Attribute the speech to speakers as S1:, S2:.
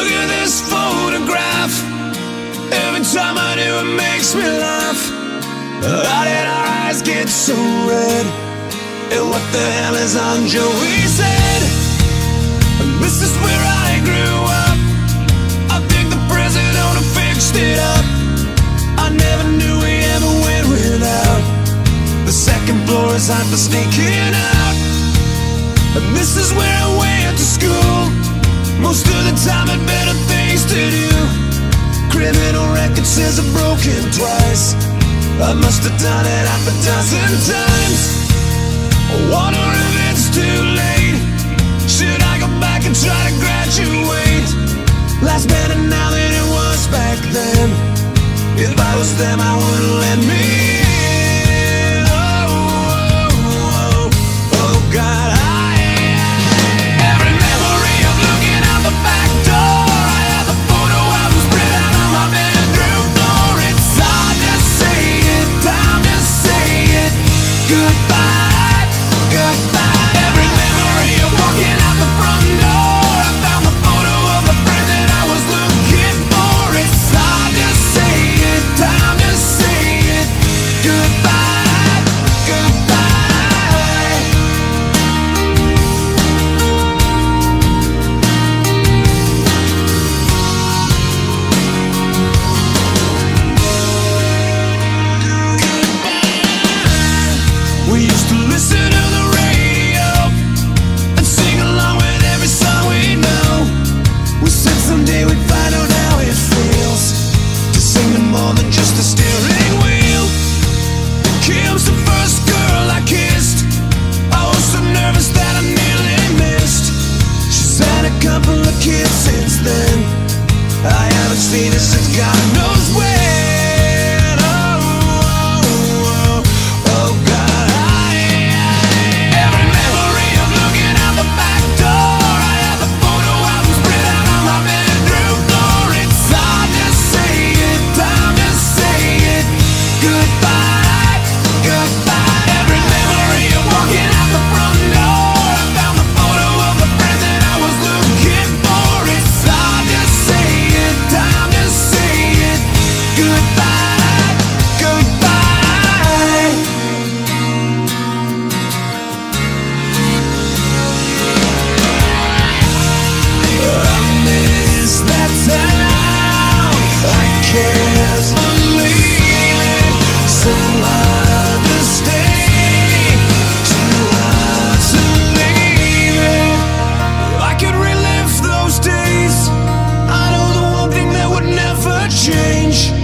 S1: Look at this photograph. Every time I do it makes me laugh. How did our eyes get so red? And what the hell is on Joey's head? And this is where I grew up. I think the president fixed it up. I never knew we ever went without. The second floor is hot for sneaking out. And this is where I went to school. Most of the time had better things to do. Criminal record says I've broken twice. I must have done it half a dozen times. I wonder if it's too late. Should I go back and try to graduate? Life's better now than it was back then. If I was them, I wouldn't let me in. Oh, oh, oh, oh God. Every memory of looking out the back door. I have the photo album spread out on my bedroom floor. It's hard to say it, time to say it. Goodbye, goodbye. Every memory of walking out the front door. I found the photo of the friend that I was looking for. It's hard to say it, time to say it. Goodbye, goodbye. We used to listen to the radio and sing along with every song we know. We said someday we'd find out how it feels to sing to more than just a steering wheel. Kim's the first girl I kissed. I was so nervous that I nearly missed. She's had a couple of kids since then. I haven't seen her since God knows when. Change.